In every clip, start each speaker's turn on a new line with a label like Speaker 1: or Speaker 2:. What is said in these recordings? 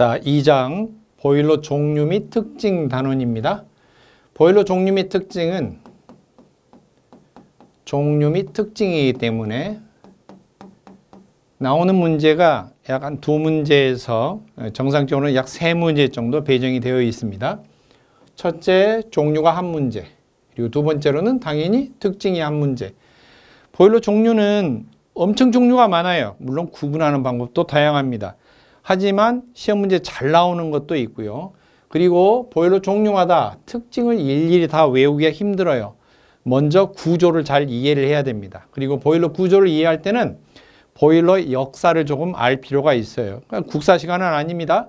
Speaker 1: 자, 2장 보일러 종류 및 특징 단원입니다. 보일러 종류 및 특징은 종류 및 특징이기 때문에 나오는 문제가 약 한 2문제에서 정상적으로는 약 3문제 정도 배정이 되어 있습니다. 첫째, 종류가 한 문제. 그리고 두 번째로는 당연히 특징이 한 문제. 보일러 종류는 엄청 종류가 많아요. 물론 구분하는 방법도 다양합니다. 하지만 시험 문제 잘 나오는 것도 있고요. 그리고 보일러 종류마다 특징을 일일이 다 외우기가 힘들어요. 먼저 구조를 잘 이해를 해야 됩니다. 그리고 보일러 구조를 이해할 때는 보일러 역사를 조금 알 필요가 있어요. 국사 시간은 아닙니다.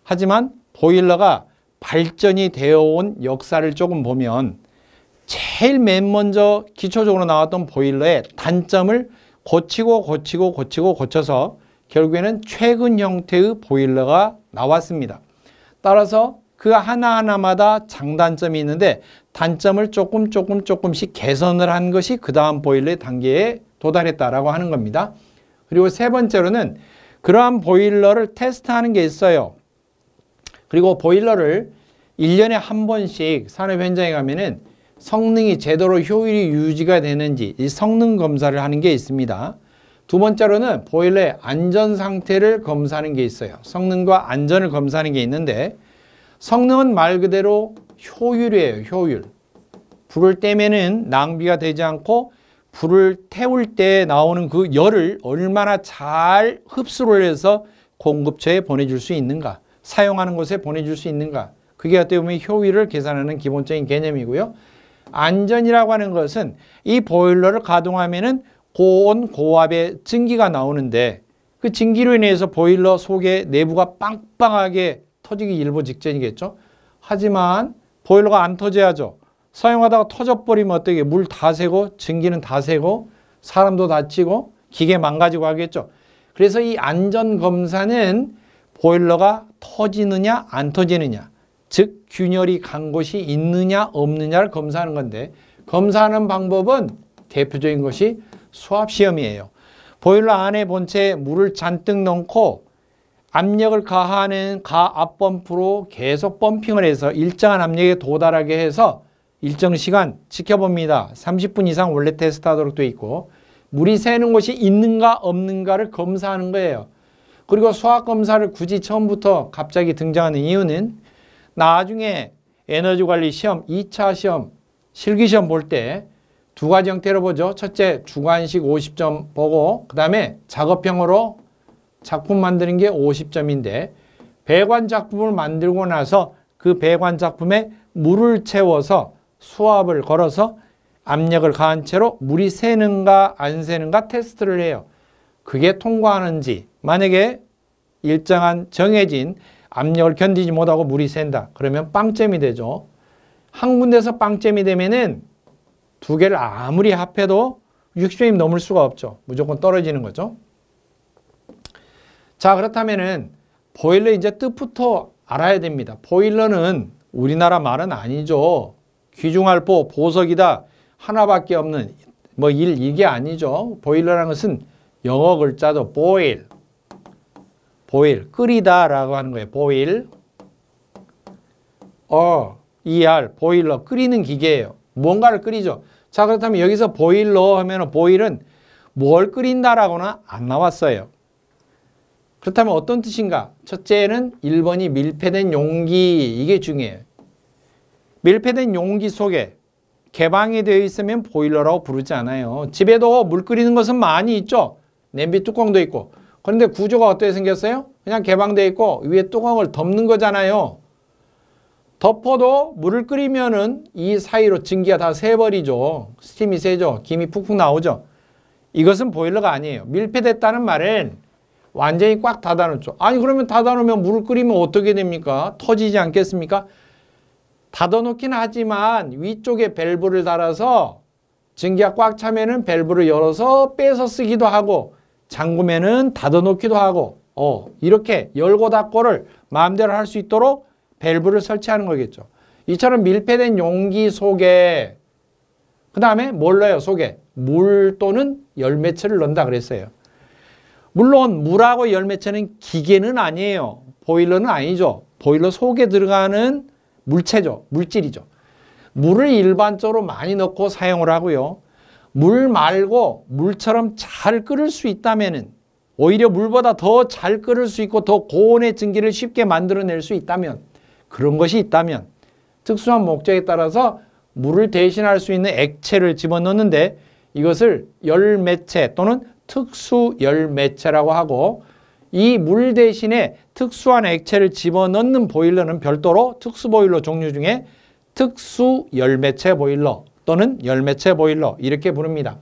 Speaker 1: 하지만 보일러가 발전이 되어 온 역사를 조금 보면 제일 맨 먼저 기초적으로 나왔던 보일러의 단점을 고쳐서 결국에는 최근 형태의 보일러가 나왔습니다. 따라서 그 하나하나마다 장단점이 있는데 단점을 조금씩 개선을 한 것이 그 다음 보일러의 단계에 도달했다라고 하는 겁니다. 그리고 세 번째로는 그러한 보일러를 테스트하는 게 있어요. 그리고 보일러를 1년에 한 번씩 산업 현장에 가면은 성능이 제대로 효율이 유지가 되는지 이 성능 검사를 하는 게 있습니다. 두 번째로는 보일러의 안전 상태를 검사하는 게 있어요. 성능과 안전을 검사하는 게 있는데 성능은 말 그대로 효율이에요. 효율. 불을 떼면은 낭비가 되지 않고 불을 태울 때 나오는 그 열을 얼마나 잘 흡수를 해서 공급처에 보내줄 수 있는가, 사용하는 곳에 보내줄 수 있는가, 그게 어떻게 보면 효율을 계산하는 기본적인 개념이고요. 안전이라고 하는 것은 이 보일러를 가동하면은 고온, 고압의 증기가 나오는데 그 증기로 인해서 보일러 속에 내부가 빵빵하게 터지기 일보 직전이겠죠. 하지만 보일러가 안 터져야죠. 사용하다가 터져버리면 어떻게 물 다 새고 증기는 다 새고 사람도 다치고 기계 망가지고 하겠죠. 그래서 이 안전검사는 보일러가 터지느냐 안 터지느냐, 즉 균열이 간 곳이 있느냐 없느냐를 검사하는 건데 검사하는 방법은 대표적인 것이 수압시험이에요. 보일러 안에 본체에 물을 잔뜩 넣고 압력을 가하는 가압펌프로 계속 펌핑을 해서 일정한 압력에 도달하게 해서 일정 시간 지켜봅니다. 30분 이상 원래 테스트하도록 되어 있고 물이 새는 곳이 있는가 없는가를 검사하는 거예요. 그리고 수압검사를 굳이 처음부터 갑자기 등장하는 이유는 나중에 에너지관리 시험, 2차 시험, 실기시험 볼 때 두 가지 형태로 보죠. 첫째, 주관식 50점 보고 그 다음에 작업형으로 작품 만드는 게 50점인데 배관 작품을 만들고 나서 그 배관 작품에 물을 채워서 수압을 걸어서 압력을 가한 채로 물이 새는가 안 새는가 테스트를 해요. 그게 통과하는지, 만약에 일정한 정해진 압력을 견디지 못하고 물이 샌다. 그러면 빵점이 되죠. 한 군데서 빵점이 되면은 두 개를 아무리 합해도 60점이 넘을 수가 없죠. 무조건 떨어지는 거죠. 자, 그렇다면은 보일러 이제 뜻부터 알아야 됩니다. 보일러는 우리나라 말은 아니죠. 귀중할보, 보석이다 하나밖에 없는 이게 아니죠. 보일러라는 것은 영어 글자도 boil, 끓이다 라고 하는 거예요. boil, boil러, 끓이는 기계예요. 뭔가를 끓이죠. 자, 그렇다면 여기서 보일러 하면 보일은 뭘 끓인다라고는 안 나왔어요. 그렇다면 어떤 뜻인가? 첫째는 1번이 밀폐된 용기, 이게 중요해요. 밀폐된 용기 속에 개방이 되어 있으면 보일러라고 부르지 않아요. 집에도 물 끓이는 것은 많이 있죠. 냄비 뚜껑도 있고. 그런데 구조가 어떻게 생겼어요? 그냥 개방되어 있고 위에 뚜껑을 덮는 거잖아요. 덮어도 물을 끓이면은 이 사이로 증기가 다 새버리죠. 스팀이 새죠. 김이 푹푹 나오죠. 이것은 보일러가 아니에요. 밀폐됐다는 말은 완전히 꽉 닫아놓죠. 아니 그러면 닫아놓으면 물을 끓이면 어떻게 됩니까? 터지지 않겠습니까? 닫아놓긴 하지만 위쪽에 밸브를 달아서 증기가 꽉 차면은 밸브를 열어서 빼서 쓰기도 하고 잠그면은 닫아놓기도 하고 이렇게 열고 닫고를 마음대로 할 수 있도록 밸브를 설치하는 거겠죠. 이처럼 밀폐된 용기 속에 그 다음에 뭘 넣어요? 속에 물 또는 열매체를 넣는다 그랬어요. 물론 물하고 열매체는 기계는 아니에요. 보일러는 아니죠. 보일러 속에 들어가는 물체죠. 물질이죠. 물을 일반적으로 많이 넣고 사용을 하고요. 물 말고 물처럼 잘 끓을 수 있다면은 오히려 물보다 더 잘 끓을 수 있고 더 고온의 증기를 쉽게 만들어낼 수 있다면 그런 것이 있다면 특수한 목적에 따라서 물을 대신할 수 있는 액체를 집어넣는데 이것을 열매체 또는 특수열매체라고 하고 이 물 대신에 특수한 액체를 집어넣는 보일러는 별도로 특수보일러 종류 중에 특수열매체 보일러 또는 열매체 보일러 이렇게 부릅니다.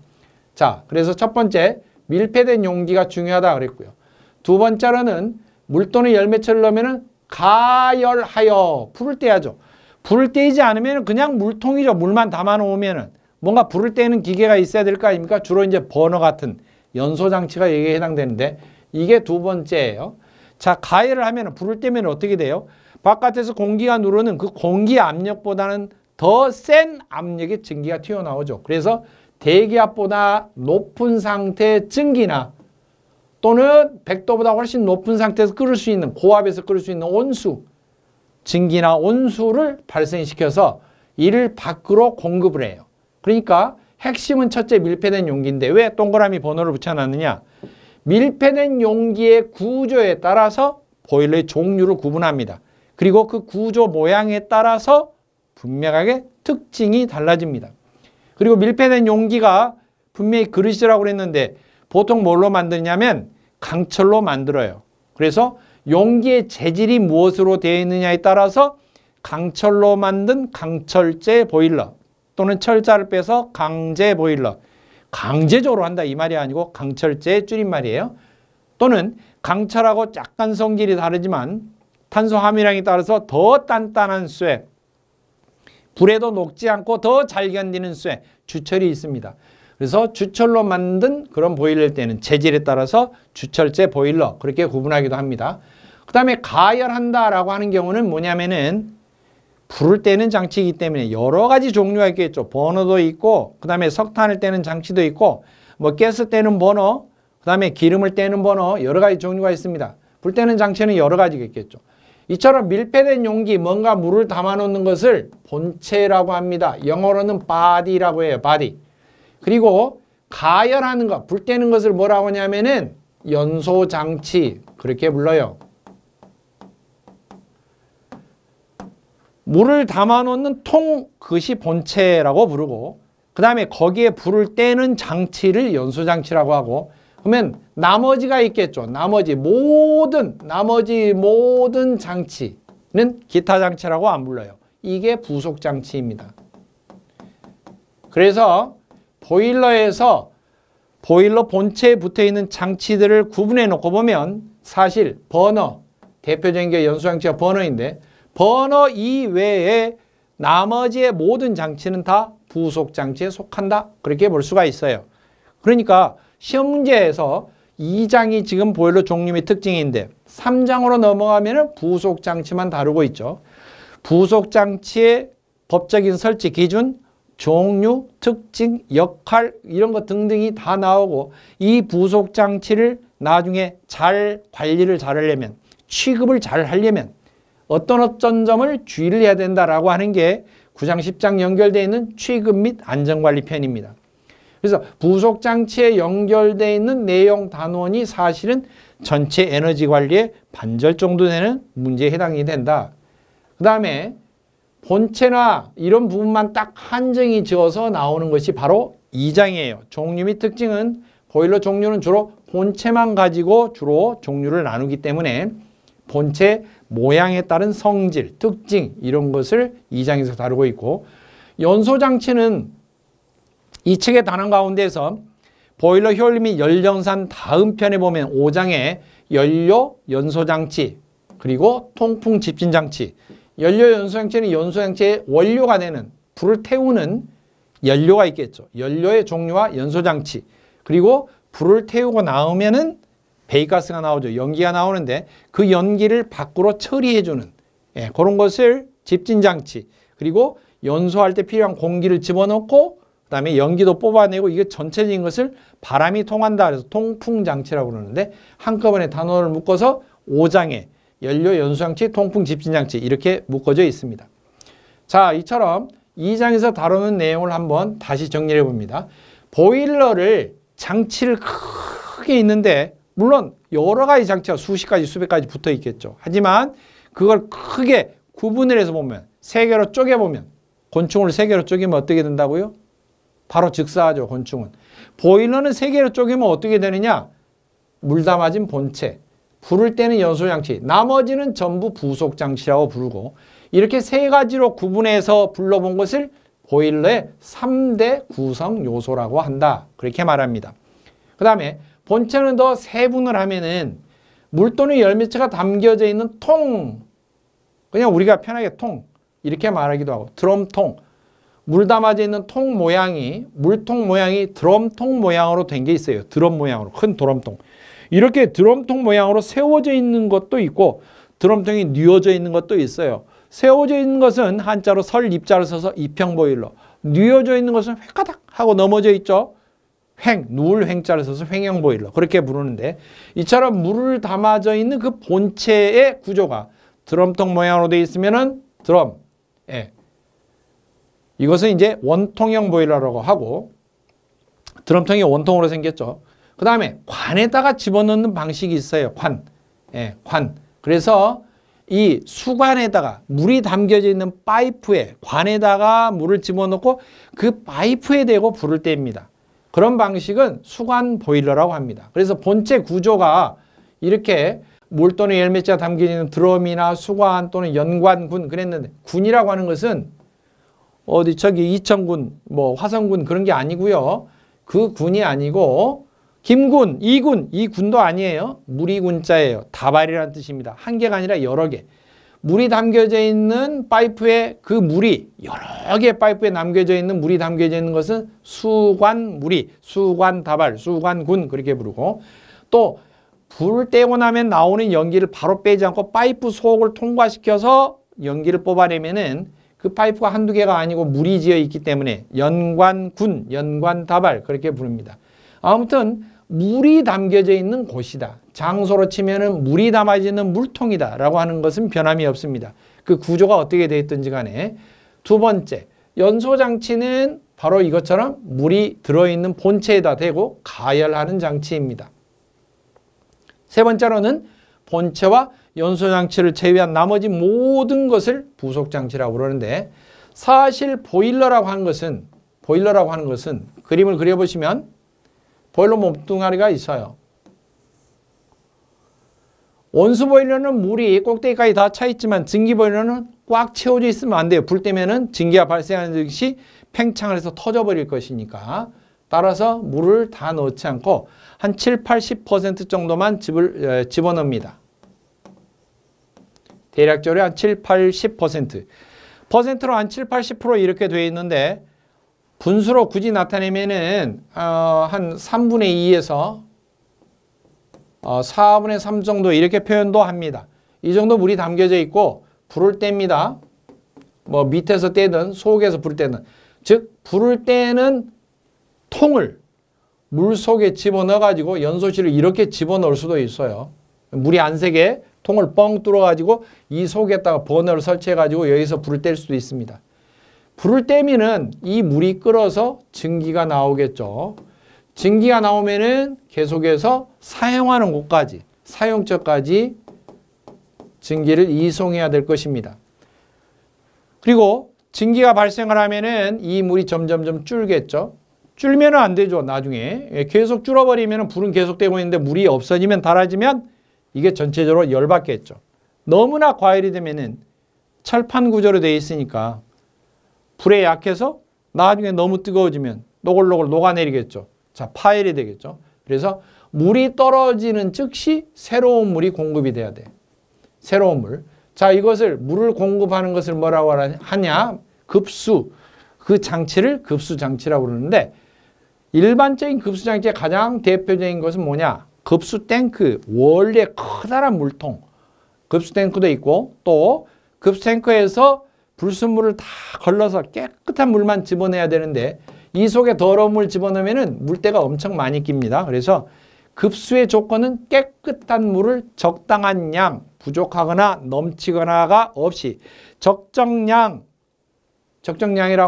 Speaker 1: 자, 그래서 첫 번째 밀폐된 용기가 중요하다 그랬고요. 두 번째로는 물 또는 열매체를 넣으면 가열하여 불을 떼야죠. 불을 떼지 않으면 그냥 물통이죠. 물만 담아 놓으면 뭔가 불을 떼는 기계가 있어야 될 거 아닙니까? 주로 이제 버너 같은 연소장치가 여기에 해당되는데 이게 두 번째예요. 자, 가열을 하면 불을 떼면 어떻게 돼요? 바깥에서 공기가 누르는 그 공기 압력보다는 더 센 압력의 증기가 튀어나오죠. 그래서 대기압보다 높은 상태의 증기나 또는 100도보다 훨씬 높은 상태에서 끓을 수 있는 고압에서 끓을 수 있는 온수, 증기나 온수를 발생시켜서 이를 밖으로 공급을 해요. 그러니까 핵심은 첫째 밀폐된 용기인데 왜 동그라미 번호를 붙여놨느냐? 밀폐된 용기의 구조에 따라서 보일러의 종류를 구분합니다. 그리고 그 구조 모양에 따라서 분명하게 특징이 달라집니다. 그리고 밀폐된 용기가 분명히 그릇이라고 그랬는데 보통 뭘로 만드냐면 강철로 만들어요. 그래서 용기의 재질이 무엇으로 되어 있느냐에 따라서 강철로 만든 강철제 보일러 또는 철자를 빼서 강제 보일러, 강제적으로 한다 이 말이 아니고 강철제의 줄임말이에요. 또는 강철하고 약간 성질이 다르지만 탄소 함유량에 따라서 더 단단한 쇠, 불에도 녹지 않고 더 잘 견디는 쇠, 주철이 있습니다. 그래서 주철로 만든 그런 보일러일 때는 재질에 따라서 주철제 보일러 그렇게 구분하기도 합니다. 그 다음에 가열한다라고 하는 경우는 뭐냐면은 불을 떼는 장치이기 때문에 여러 가지 종류가 있겠죠. 버너도 있고 그 다음에 석탄을 떼는 장치도 있고 뭐 가스 떼는 버너, 그 다음에 기름을 떼는 버너 여러 가지 종류가 있습니다. 불 떼는 장치는 여러 가지가 있겠죠. 이처럼 밀폐된 용기, 뭔가 물을 담아놓는 것을 본체라고 합니다. 영어로는 body라고 해요. body. 그리고 가열하는 것, 불 떼는 것을 뭐라고 하냐면은 연소장치 그렇게 불러요. 물을 담아놓는 통, 그것이 본체라고 부르고 그 다음에 거기에 불을 떼는 장치를 연소장치라고 하고 그러면 나머지가 있겠죠. 나머지 모든 장치는 기타 장치라고 안 불러요. 이게 부속 장치입니다. 그래서 보일러에서 보일러 본체에 붙어있는 장치들을 구분해 놓고 보면 사실 버너, 대표적인 게 연소장치가 버너인데 버너 이외에 나머지의 모든 장치는 다 부속 장치에 속한다. 그렇게 볼 수가 있어요. 그러니까 시험 문제에서 2장이 지금 보일러 종류 및 특징인데 3장으로 넘어가면 부속 장치만 다루고 있죠. 부속 장치의 법적인 설치 기준, 종류, 특징, 역할 이런 것 등등이 다 나오고 이 부속 장치를 나중에 잘 관리를 잘 하려면 취급을 잘 하려면 어떤 점을 주의를 해야 된다라고 하는 게 9장, 10장 연결되어 있는 취급 및 안전관리 편입니다. 그래서 부속 장치에 연결되어 있는 내용 단원이 사실은 전체 에너지 관리의 반절 정도 되는 문제에 해당이 된다. 그 다음에 본체나 이런 부분만 딱 한정이 지어서 나오는 것이 바로 2장이에요. 종류 및 특징은 보일러 종류는 주로 본체만 가지고 주로 종류를 나누기 때문에 본체 모양에 따른 성질, 특징 이런 것을 2장에서 다루고 있고 연소장치는 이 책의 단원 가운데서 보일러 효율 및 연령산 다음 편에 보면 5장에 연료, 연소장치 그리고 통풍 집진장치 연료, 연소장치는 연소장치의 원료가 되는 불을 태우는 연료가 있겠죠. 연료의 종류와 연소장치 그리고 불을 태우고 나오면은 배기가스가 나오죠. 연기가 나오는데 그 연기를 밖으로 처리해주는 그런 것을 집진장치 그리고 연소할 때 필요한 공기를 집어넣고 그 다음에 연기도 뽑아내고 이게 전체적인 것을 바람이 통한다. 그래서 통풍장치라고 그러는데 한꺼번에 단어를 묶어서 5장에 연료, 연소장치, 통풍, 집진장치 이렇게 묶어져 있습니다. 자, 이처럼 2장에서 다루는 내용을 한번 다시 정리해 봅니다. 보일러를 장치를 크게 있는데 물론 여러 가지 장치가 수십 가지, 수백 가지 붙어 있겠죠. 하지만 그걸 크게 구분을 해서 보면, 세 개로 쪼개보면, 곤충을 세 개로 쪼개면 어떻게 된다고요? 바로 즉사하죠, 곤충은. 보일러는 세 개로 쪼개면 어떻게 되느냐? 물 담아진 본체, 부를 때는 연소장치, 나머지는 전부 부속장치라고 부르고, 이렇게 세 가지로 구분해서 불러본 것을 보일러의 3대 구성 요소라고 한다. 그렇게 말합니다. 그 다음에 본체는 더 세분을 하면은 물 또는 열매체가 담겨져 있는 통, 그냥 우리가 편하게 통 이렇게 말하기도 하고, 드럼통, 물 담아져 있는 통 모양이, 물통 모양이 드럼통 모양으로 된 게 있어요. 드럼 모양으로, 큰 드럼통. 이렇게 드럼통 모양으로 세워져 있는 것도 있고 드럼통이 뉘어져 있는 것도 있어요. 세워져 있는 것은 한자로 설 입자를 써서 입형보일러, 뉘어져 있는 것은 획가닥 하고 넘어져 있죠. 횡, 누울 횡자를 써서 횡형보일러 그렇게 부르는데, 이처럼 물을 담아져 있는 그 본체의 구조가 드럼통 모양으로 되어 있으면은 드럼, 예. 이것은 이제 원통형 보일러라고 하고, 드럼통이 원통으로 생겼죠. 그 다음에 관에다가 집어넣는 방식이 있어요. 관. 예, 관. 그래서 이 수관에다가 물이 담겨져 있는 파이프에, 관에다가 물을 집어넣고 그 파이프에 대고 불을 뗍니다. 그런 방식은 수관 보일러라고 합니다. 그래서 본체 구조가 이렇게 물 또는 열매체가 담겨져 있는 드럼이나 수관 또는 연관군 그랬는데, 군이라고 하는 것은 어디 저기 이천군, 뭐 화성군 그런 게 아니고요. 그 군이 아니고 김군, 이군, 이 군도 아니에요. 무리군자예요. 다발이라는 뜻입니다. 한 개가 아니라 여러 개. 물이 담겨져 있는 파이프에 그 물이 여러 개의 파이프에 남겨져 있는 물이 담겨져 있는 것은 수관무리, 수관다발, 수관군 그렇게 부르고, 또 불을 떼고 나면 나오는 연기를 바로 빼지 않고 파이프 속을 통과시켜서 연기를 뽑아내면은 그 파이프가 한두 개가 아니고 물이 지어 있기 때문에 연관군, 연관다발 그렇게 부릅니다. 아무튼 물이 담겨져 있는 곳이다. 장소로 치면은 물이 담아져 있는 물통이다 라고 하는 것은 변함이 없습니다. 그 구조가 어떻게 되어 있든지 간에. 두 번째, 연소장치는 바로 이것처럼 물이 들어있는 본체에다 대고 가열하는 장치입니다. 세 번째로는 본체와 연소장치를 제외한 나머지 모든 것을 부속장치라고 그러는데, 사실 보일러라고 하는 것은 그림을 그려보시면 보일러 몸뚱아리가 있어요. 온수 보일러는 물이 꼭대기까지 다 차 있지만 증기 보일러는 꽉 채워져 있으면 안 돼요. 불 때면은 증기가 발생하는 즉시 팽창을 해서 터져버릴 것이니까. 따라서 물을 다 넣지 않고 한 7, 80% 정도만 집어넣습니다. 대략적으로 한 7, 80%. 퍼센트로 한 7, 80% 이렇게 되어 있는데, 분수로 굳이 나타내면은 한 3분의 2에서 4분의 3 정도 이렇게 표현도 합니다. 이 정도 물이 담겨져 있고 불을 뗍니다. 뭐 밑에서 떼든 속에서 불을 떼든, 즉 불을 떼는 통을 물 속에 집어넣어 가지고 연소실을 이렇게 집어넣을 수도 있어요. 물이 안 새게 통을 뻥 뚫어 가지고 이 속에다가 버너를 설치해 가지고 여기서 불을 뗄 수도 있습니다. 불을 떼면은 이 물이 끓어서 증기가 나오겠죠. 증기가 나오면은 계속해서 사용하는 곳까지, 사용처까지 증기를 이송해야 될 것입니다. 그리고 증기가 발생을 하면은 이 물이 점점점 줄겠죠. 줄면은 안 되죠. 나중에 계속 줄어버리면 불은 계속되고 있는데 물이 없어지면 닳아지면 이게 전체적으로 열받겠죠. 너무나 과열이 되면은 철판 구조로 되어 있으니까 불에 약해서 나중에 너무 뜨거워지면 노골노골 녹아내리겠죠. 자, 파열이 되겠죠. 그래서 물이 떨어지는 즉시 새로운 물이 공급이 돼야 돼. 새로운 물. 자, 이것을 물을 공급하는 것을 뭐라고 하냐? 급수. 그 장치를 급수장치라고 그러는데, 일반적인 급수장치의 가장 대표적인 것은 뭐냐? 급수탱크, 원래 커다란 물통. 급수탱크도 있고, 또 급수탱크에서 불순물을 다 걸러서 깨끗한 물만 집어내야 되는데, 이 속에 더러운 물 집어넣으면 물때가 엄청 많이 낍니다. 그래서 급수의 조건은 깨끗한 물을 적당한 양, 부족하거나 넘치거나가 없이 적정량이라는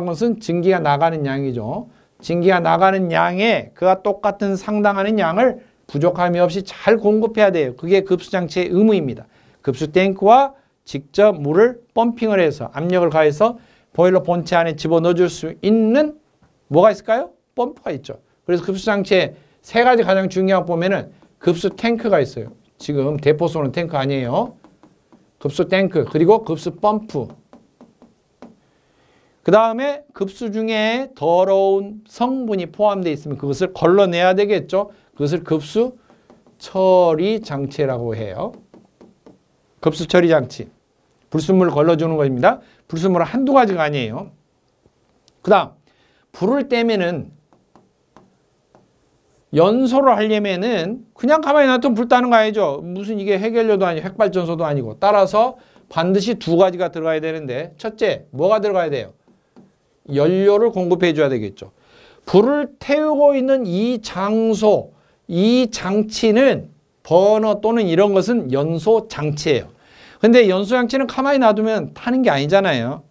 Speaker 1: 것은 증기가 나가는 양이죠. 증기가 나가는 양에 그와 똑같은 상당하는 양을 부족함이 없이 잘 공급해야 돼요. 그게 급수장치의 의무입니다. 급수 탱크와 직접 물을 펌핑을 해서 압력을 가해서 보일러 본체 안에 집어넣어줄 수 있는 뭐가 있을까요? 펌프가 있죠. 그래서 급수장치에 세 가지 가장 중요한 거 보면은 급수 탱크가 있어요. 지금 대포 쏘는 탱크 아니에요. 급수 탱크 그리고 급수 펌프. 그 다음에 급수 중에 더러운 성분이 포함되어 있으면 그것을 걸러내야 되겠죠. 그것을 급수 처리 장치라고 해요. 급수 처리 장치. 불순물을 걸러주는 겁니다. 불순물은 한두 가지가 아니에요. 그 다음 불을 떼면은 연소를 하려면은 그냥 가만히 놔두면 불 따는 거 아니죠. 무슨 이게 핵연료도 아니고 핵발전소도 아니고. 따라서 반드시 두 가지가 들어가야 되는데 첫째 뭐가 들어가야 돼요? 연료를 공급해 줘야 되겠죠. 불을 태우고 있는 이 장소, 이 장치는 버너 또는 이런 것은 연소 장치예요. 근데 연소 장치는 가만히 놔두면 타는 게 아니잖아요.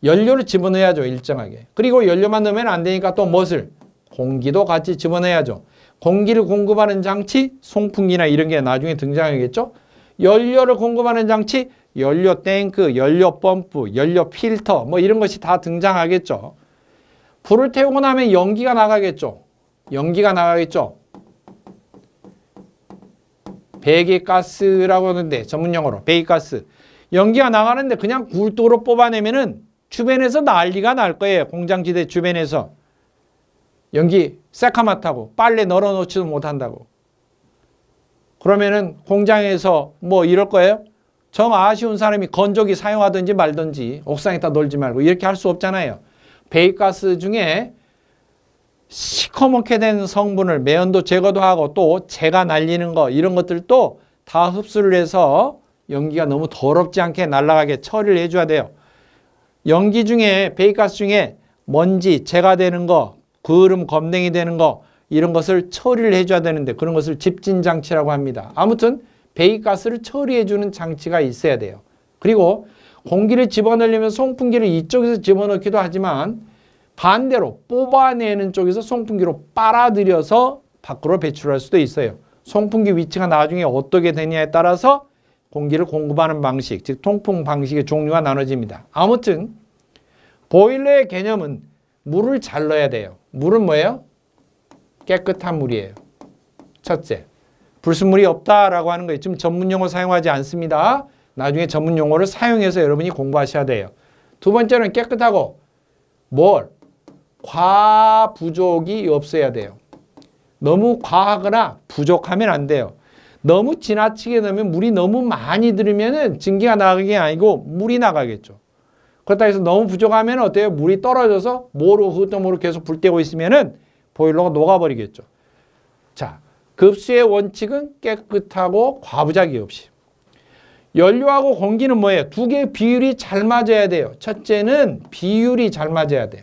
Speaker 1: 연료를 집어넣어야죠. 일정하게. 그리고 연료만 넣으면 안 되니까 또 무엇을? 공기도 같이 집어넣어야죠. 공기를 공급하는 장치, 송풍기나 이런 게 나중에 등장하겠죠. 연료를 공급하는 장치, 연료 탱크, 연료 펌프, 연료 필터 뭐 이런 것이 다 등장하겠죠. 불을 태우고 나면 연기가 나가겠죠. 연기가 나가겠죠. 배기가스라고 하는데 전문용어로 배기가스. 연기가 나가는데 그냥 굴뚝으로 뽑아내면은 주변에서 난리가 날 거예요. 공장지대 주변에서. 연기 새카맣다고 빨래 널어놓지도 못한다고. 그러면은 공장에서 뭐 이럴 거예요? 좀 아쉬운 사람이 건조기 사용하든지 말든지 옥상에다 놀지 말고 이렇게 할 수 없잖아요. 배기가스 중에 시커멓게 된 성분을 매연도 제거도 하고 또 재가 날리는 거 이런 것들도 다 흡수를 해서 연기가 너무 더럽지 않게 날아가게 처리를 해줘야 돼요. 연기 중에 배기가스 중에 먼지, 재가 되는 거, 그름, 검댕이 되는 거 이런 것을 처리를 해줘야 되는데 그런 것을 집진장치라고 합니다. 아무튼 배기가스를 처리해주는 장치가 있어야 돼요. 그리고 공기를 집어넣으려면 송풍기를 이쪽에서 집어넣기도 하지만 반대로 뽑아내는 쪽에서 송풍기로 빨아들여서 밖으로 배출할 수도 있어요. 송풍기 위치가 나중에 어떻게 되냐에 따라서 공기를 공급하는 방식, 즉 통풍 방식의 종류가 나눠집니다. 아무튼 보일러의 개념은 물을 잘 넣어야 돼요. 물은 뭐예요? 깨끗한 물이에요. 첫째. 불순물이 없다라고 하는 거예요. 지금 전문용어 사용하지 않습니다. 나중에 전문용어를 사용해서 여러분이 공부하셔야 돼요. 두 번째는 깨끗하고 뭘? 과부족이 없어야 돼요. 너무 과하거나 부족하면 안 돼요. 너무 지나치게 넣으면 물이 너무 많이 들으면 증기가 나가는 게 아니고 물이 나가겠죠. 그렇다 해서 너무 부족하면 어때요? 물이 떨어져서 모르고 그것도 모르고 계속 불 떼고 있으면 보일러가 녹아버리겠죠. 자, 급수의 원칙은 깨끗하고 과부작이 없이. 연료하고 공기는 뭐예요? 두 개의 비율이 잘 맞아야 돼요. 첫째는 비율이 잘 맞아야 돼요.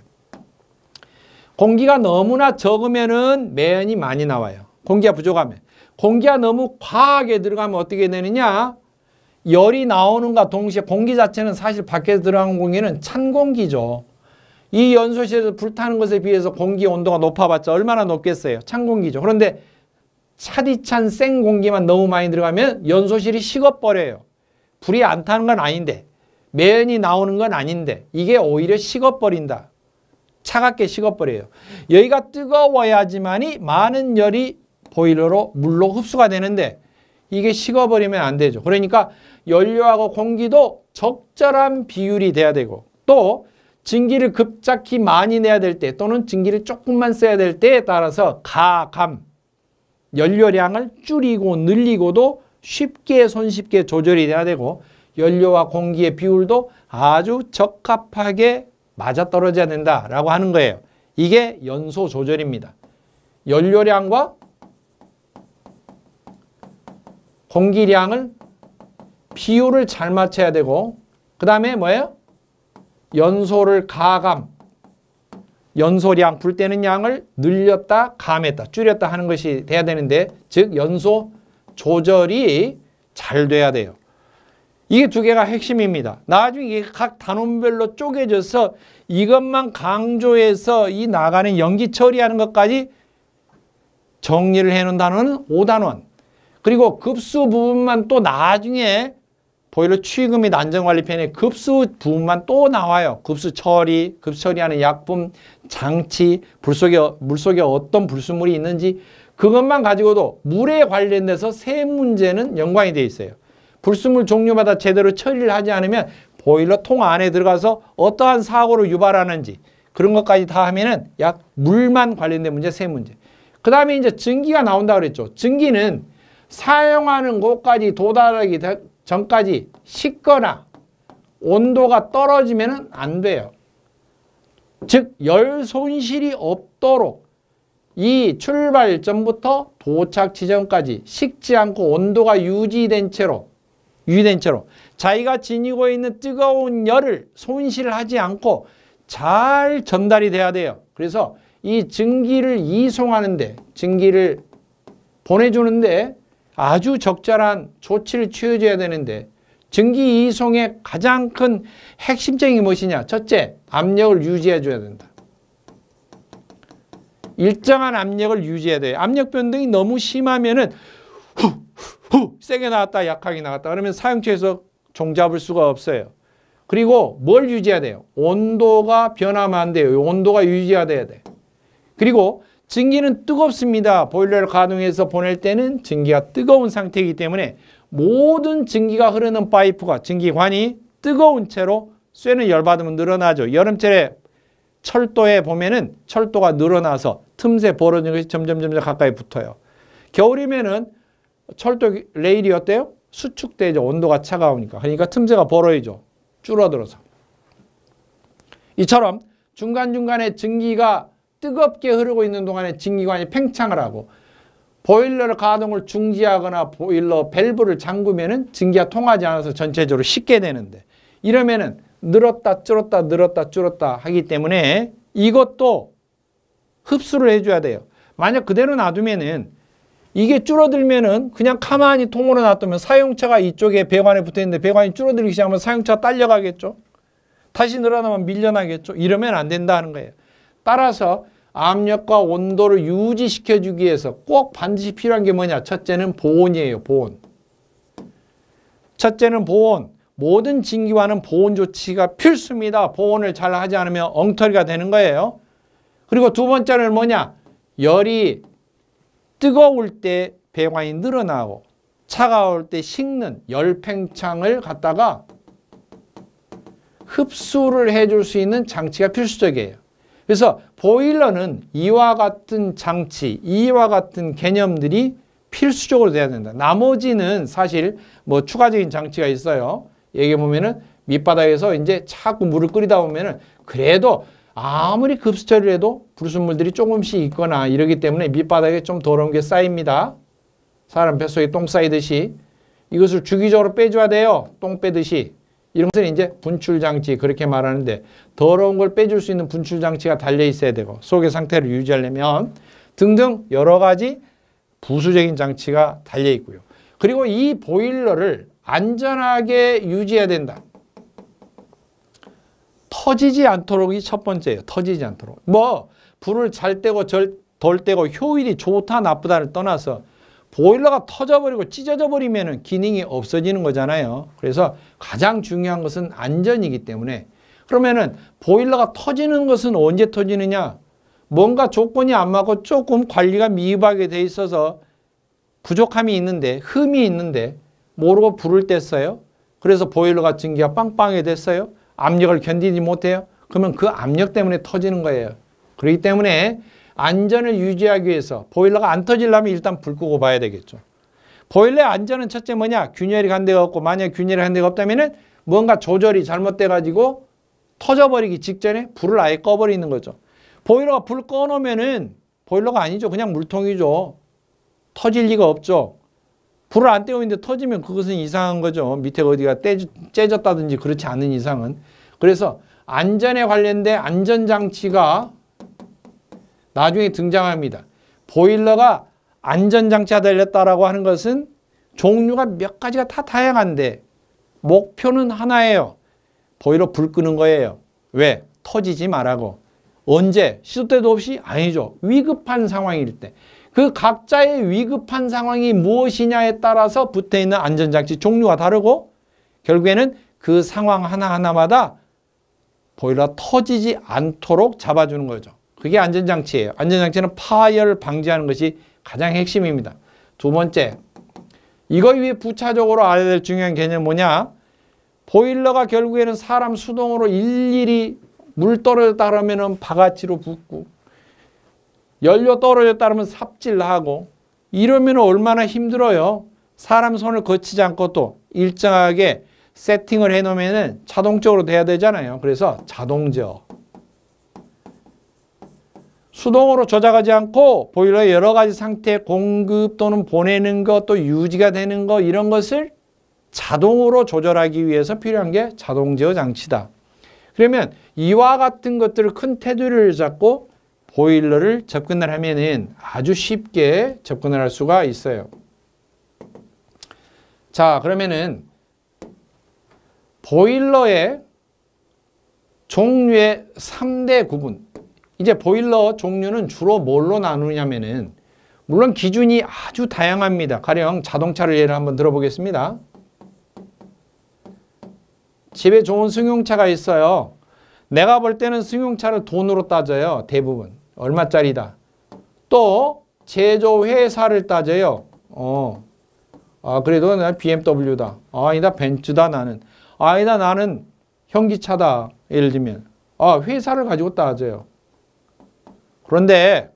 Speaker 1: 공기가 너무나 적으면은 매연이 많이 나와요. 공기가 부족하면. 공기가 너무 과하게 들어가면 어떻게 되느냐? 열이 나오는가 동시에 공기 자체는 사실 밖에서 들어가는 공기는 찬 공기죠. 이 연소실에서 불타는 것에 비해서 공기 온도가 높아봤자 얼마나 높겠어요? 찬 공기죠. 그런데 차디찬 생 공기만 너무 많이 들어가면 연소실이 식어버려요. 불이 안 타는 건 아닌데 매연이 나오는 건 아닌데 이게 오히려 식어버린다. 차갑게 식어버려요. 여기가 뜨거워야지만이 많은 열이 보일러로 물로 흡수가 되는데 이게 식어버리면 안 되죠. 그러니까 연료하고 공기도 적절한 비율이 돼야 되고 또 증기를 급작히 많이 내야 될 때 또는 증기를 조금만 써야 될 때에 따라서 가감 연료량을 줄이고 늘리고도 쉽게 손쉽게 조절이 돼야 되고 연료와 공기의 비율도 아주 적합하게 맞아떨어져야 된다라고 하는 거예요. 이게 연소 조절입니다. 연료량과 공기량을 비율을 잘 맞춰야 되고 그 다음에 뭐예요? 연소를 가감 연소량, 불 때는 양을 늘렸다, 감했다, 줄였다 하는 것이 돼야 되는데, 즉 연소 조절이 잘 돼야 돼요. 이게 두 개가 핵심입니다. 나중에 이게 각 단원별로 쪼개져서 이것만 강조해서 이 나가는 연기 처리하는 것까지 정리를 해놓은 단원은 5단원. 그리고 급수 부분만 또 나중에 보일러 취급 및 안전관리편에 급수 부분만 또 나와요. 급수 처리하는 약품, 장치, 물 속에 어떤 불순물이 있는지 그것만 가지고도 물에 관련돼서 세 문제는 연관이 되어 있어요. 불순물 종류마다 제대로 처리를 하지 않으면 보일러 통 안에 들어가서 어떠한 사고를 유발하는지 그런 것까지 다 하면은 약 물만 관련된 문제 세 문제. 그 다음에 이제 증기가 나온다 그랬죠. 증기는 사용하는 곳까지 도달하기 전까지 식거나 온도가 떨어지면 안 돼요. 즉 열 손실이 없도록 이 출발점부터 도착 지점까지 식지 않고 온도가 유지된 채로 자기가 지니고 있는 뜨거운 열을 손실하지 않고 잘 전달이 돼야 돼요. 그래서 이 증기를 이송하는데, 증기를 보내주는데 아주 적절한 조치를 취해줘야 되는데, 증기 이송의 가장 큰 핵심적인 무엇이냐? 첫째, 압력을 유지해줘야 된다. 일정한 압력을 유지해야 돼요. 압력 변동이 너무 심하면은 세게 나왔다 약하게 나왔다 그러면 사용처에서 종잡을 수가 없어요. 그리고 뭘 유지해야 돼요? 온도가 변하면 안 돼요. 온도가 유지가 돼야 돼. 그리고 증기는 뜨겁습니다. 보일러를 가동해서 보낼 때는 증기가 뜨거운 상태이기 때문에 모든 증기가 흐르는 파이프가 증기관이 뜨거운 채로 쇠는 열받으면 늘어나죠. 여름철에 철도에 보면은 철도가 늘어나서 틈새 벌어지는 것이 점점 가까이 붙어요. 겨울이면은 철도 레일이 어때요? 수축되죠. 온도가 차가우니까. 그러니까 틈새가 벌어지죠. 줄어들어서. 이처럼 중간중간에 증기가 뜨겁게 흐르고 있는 동안에 증기관이 팽창을 하고 보일러 가동을 중지하거나 보일러 밸브를 잠그면은 증기가 통하지 않아서 전체적으로 식게 되는데 이러면은 늘었다 줄었다 하기 때문에 이것도 흡수를 해줘야 돼요. 만약 그대로 놔두면은 이게 줄어들면은 그냥 가만히 통으로 놔두면 사용차가 이쪽에 배관에 붙어 있는데 배관이 줄어들기 시작하면 사용차가 딸려가겠죠. 다시 늘어나면 밀려나겠죠. 이러면 안 된다는 거예요. 따라서 압력과 온도를 유지시켜주기 위해서 꼭 반드시 필요한 게 뭐냐? 첫째는 보온이에요. 보온. 첫째는 보온. 모든 증기관은 보온 조치가 필수입니다. 보온을 잘 하지 않으면 엉터리가 되는 거예요. 그리고 두 번째는 뭐냐? 열이 뜨거울 때 배관이 늘어나고 차가울 때 식는 열팽창을 갖다가 흡수를 해줄 수 있는 장치가 필수적이에요. 그래서 보일러는 이와 같은 장치, 이와 같은 개념들이 필수적으로 돼야 된다. 나머지는 사실 뭐 추가적인 장치가 있어요. 얘기해 보면은 밑바닥에서 이제 자꾸 물을 끓이다 보면은 그래도 아무리 급수 처리를 해도 불순물들이 조금씩 있거나 이러기 때문에 밑바닥에 좀 더러운 게 쌓입니다. 사람 뱃속에 똥 쌓이듯이 이것을 주기적으로 빼줘야 돼요. 똥 빼듯이. 이런 것은 이제 분출장치 그렇게 말하는데 더러운 걸 빼줄 수 있는 분출장치가 달려 있어야 되고 속의 상태를 유지하려면 등등 여러 가지 부수적인 장치가 달려 있고요. 그리고 이 보일러를 안전하게 유지해야 된다. 터지지 않도록이 첫 번째예요. 터지지 않도록. 뭐 불을 잘 떼고 덜 떼고 효율이 좋다 나쁘다를 떠나서 보일러가 터져버리고 찢어져 버리면 기능이 없어지는 거잖아요. 그래서 가장 중요한 것은 안전이기 때문에 그러면은 보일러가 터지는 것은 언제 터지느냐? 뭔가 조건이 안 맞고 조금 관리가 미흡하게 돼 있어서 부족함이 있는데 흠이 있는데 모르고 불을 뗐어요. 그래서 보일러가 증기가 빵빵하게 됐어요. 압력을 견디지 못해요. 그러면 그 압력 때문에 터지는 거예요. 그렇기 때문에 안전을 유지하기 위해서 보일러가 안 터지려면 일단 불 끄고 봐야 되겠죠. 보일러의 안전은 첫째 뭐냐? 균열이 간 데가 없고 만약 균열이 간 데가 없다면 뭔가 조절이 잘못돼 가지고 터져버리기 직전에 불을 아예 꺼버리는 거죠. 보일러가 불 꺼놓으면은 보일러가 아니죠. 그냥 물통이죠. 터질 리가 없죠. 불을 안 떼고 있는데 터지면 그것은 이상한 거죠. 밑에 어디가 째졌다든지 그렇지 않은 이상은. 그래서 안전에 관련된 안전장치가 나중에 등장합니다. 보일러가 안전장치가 달렸다라고 하는 것은 종류가 몇 가지가 다 다양한데 목표는 하나예요. 보일러 불 끄는 거예요. 왜? 터지지 말라고. 언제? 시도 때도 없이? 아니죠. 위급한 상황일 때. 그 각자의 위급한 상황이 무엇이냐에 따라서 붙어있는 안전장치 종류가 다르고 결국에는 그 상황 하나하나마다 보일러가 터지지 않도록 잡아주는 거죠. 그게 안전장치예요. 안전장치는 파열을 방지하는 것이 가장 핵심입니다. 두 번째, 이거 위에 부차적으로 알아야 될 중요한 개념은 뭐냐? 보일러가 결국에는 사람 수동으로 일일이 물 떨어졌다 그러면 바가지로 붓고 연료 떨어졌다 그러면 삽질하고 이러면 얼마나 힘들어요. 사람 손을 거치지 않고 또 일정하게 세팅을 해놓으면 자동적으로 돼야 되잖아요. 그래서 자동제어. 수동으로 조작하지 않고 보일러의 여러 가지 상태 공급 또는 보내는 것 또 유지가 되는 것 이런 것을 자동으로 조절하기 위해서 필요한 게 자동제어 장치다. 그러면 이와 같은 것들을 큰 테두리를 잡고 보일러를 접근을 하면은 아주 쉽게 접근을 할 수가 있어요. 자, 그러면은 보일러의 종류의 3대 구분. 이제 보일러 종류는 주로 뭘로 나누냐면은 물론 기준이 아주 다양합니다. 가령 자동차를 예를 한번 들어보겠습니다. 집에 좋은 승용차가 있어요. 내가 볼 때는 승용차를 돈으로 따져요. 대부분. 얼마짜리다. 또 제조회사를 따져요. 그래도 난 BMW다. 아니다 벤츠다 나는. 아니다 나는 현기차다. 예를 들면. 회사를 가지고 따져요. 그런데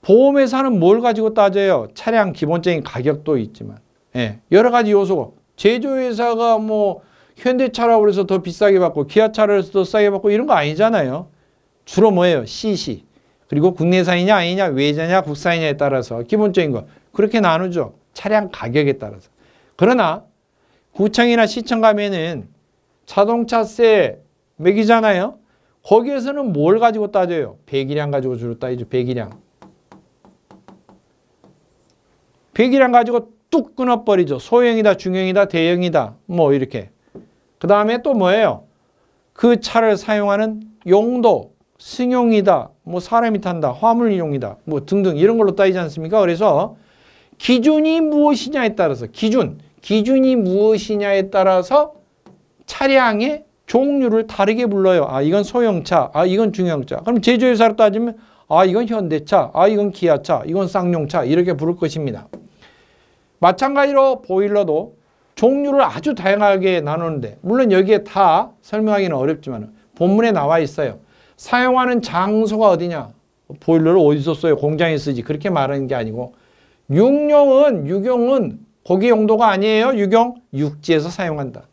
Speaker 1: 보험회사는 뭘 가지고 따져요? 차량 기본적인 가격도 있지만 여러 가지 요소가 제조회사가 뭐 현대차라고 해서 더 비싸게 받고 기아차라고 해서 더 싸게 받고 이런 거 아니잖아요. 주로 뭐예요? CC. 그리고 국내산이냐 아니냐 외제냐 국산이냐에 따라서 기본적인 거 그렇게 나누죠. 차량 가격에 따라서. 그러나 구청이나 시청 가면은 자동차세 매기잖아요. 거기에서는 뭘 가지고 따져요? 배기량 가지고 주로 따지죠. 배기량. 배기량 가지고 뚝 끊어버리죠. 소형이다, 중형이다, 대형이다. 뭐 이렇게. 그 다음에 또 뭐예요? 그 차를 사용하는 용도, 승용이다, 뭐 사람이 탄다, 화물용이다, 뭐 등등 이런 걸로 따지지 않습니까? 그래서 기준이 무엇이냐에 따라서 기준이 무엇이냐에 따라서 차량의 종류를 다르게 불러요. 이건 소형차, 이건 중형차. 그럼 제조회사로 따지면 이건 현대차, 이건 기아차, 이건 쌍용차 이렇게 부를 것입니다. 마찬가지로 보일러도 종류를 아주 다양하게 나누는데 물론 여기에 다 설명하기는 어렵지만 본문에 나와 있어요. 사용하는 장소가 어디냐? 보일러를 어디서 써요? 공장에 쓰지. 그렇게 말하는 게 아니고 유경은 고기 용도가 아니에요. 육지에서 사용한다.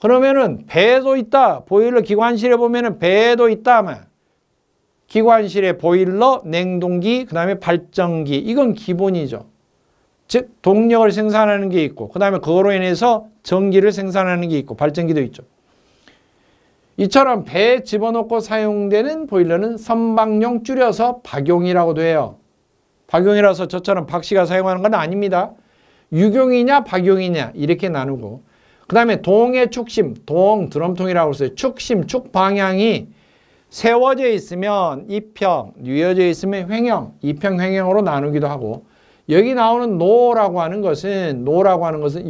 Speaker 1: 그러면은 배도 있다. 보일러 기관실에 보면은 배도 있다. 기관실에 보일러, 냉동기, 그 다음에 발전기. 이건 기본이죠. 즉 동력을 생산하는 게 있고 그 다음에 그거로 인해서 전기를 생산하는 게 있고 발전기도 있죠. 이처럼 배에 집어넣고 사용되는 보일러는 선박용 줄여서 박용이라고도 해요. 박용이라서 저처럼 박씨가 사용하는 건 아닙니다. 유경이냐 박용이냐 이렇게 나누고 그 다음에 동의 축심, 동 드럼통이라고 써요. 축심, 축 방향이 세워져 있으면 이평, 뉘어져 있으면 횡형, 이평 횡형으로 나누기도 하고 여기 나오는 노라고 하는 것은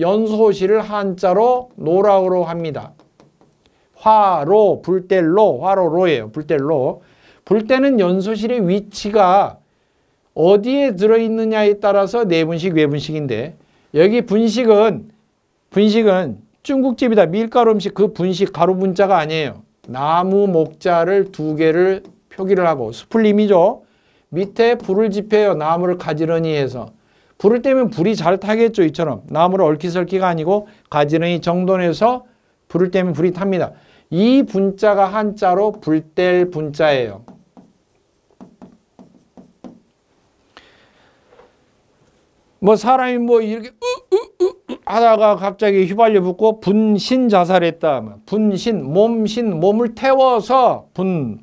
Speaker 1: 연소실을 한자로 노라고 합니다. 화로, 불뗄로, 화로로예요. 불뗄로. 불때는 연소실의 위치가 어디에 들어있느냐에 따라서 내분식, 외분식인데 여기 분식은 중국집이다. 밀가루 음식 그 분식 가루 분자가 아니에요. 나무 목자를 2개를 표기를 하고 스플림이죠. 밑에 불을 지펴요. 나무를 가지런히 해서. 불을 떼면 불이 잘 타겠죠. 이처럼. 나무를 얽히설키가 아니고 가지런히 정돈해서 불을 떼면 불이 탑니다. 이 분자가 한자로 불뗄 분자예요. 뭐 사람이 뭐 이렇게 하다가 갑자기 휘발유 붓고 분신 자살했다. 분신, 몸신, 몸을 태워서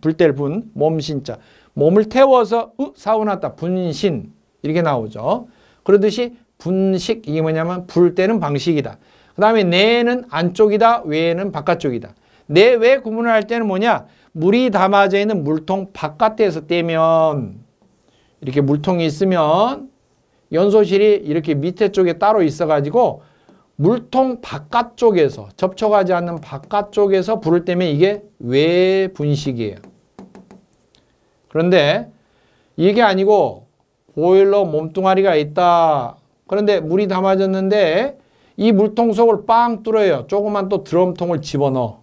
Speaker 1: 불뗄 몸신자. 몸을 태워서 사고났다. 분신 이렇게 나오죠. 그러듯이 분식 이게 뭐냐면 불 때는 방식이다. 그 다음에 내는 안쪽이다. 외는 바깥쪽이다. 내외 구분을 할 때는 뭐냐? 물이 담아져 있는 물통 바깥에서 떼면 이렇게 물통이 있으면 연소실이 이렇게 밑에 쪽에 따로 있어가지고 물통 바깥쪽에서 접촉하지 않는 바깥쪽에서 불을 떼면 이게 외분식이에요. 그런데 이게 아니고 보일러 몸뚱아리가 있다. 그런데 물이 담아졌는데 이 물통 속을 빵 뚫어요. 조그만 또 드럼통을 집어넣어.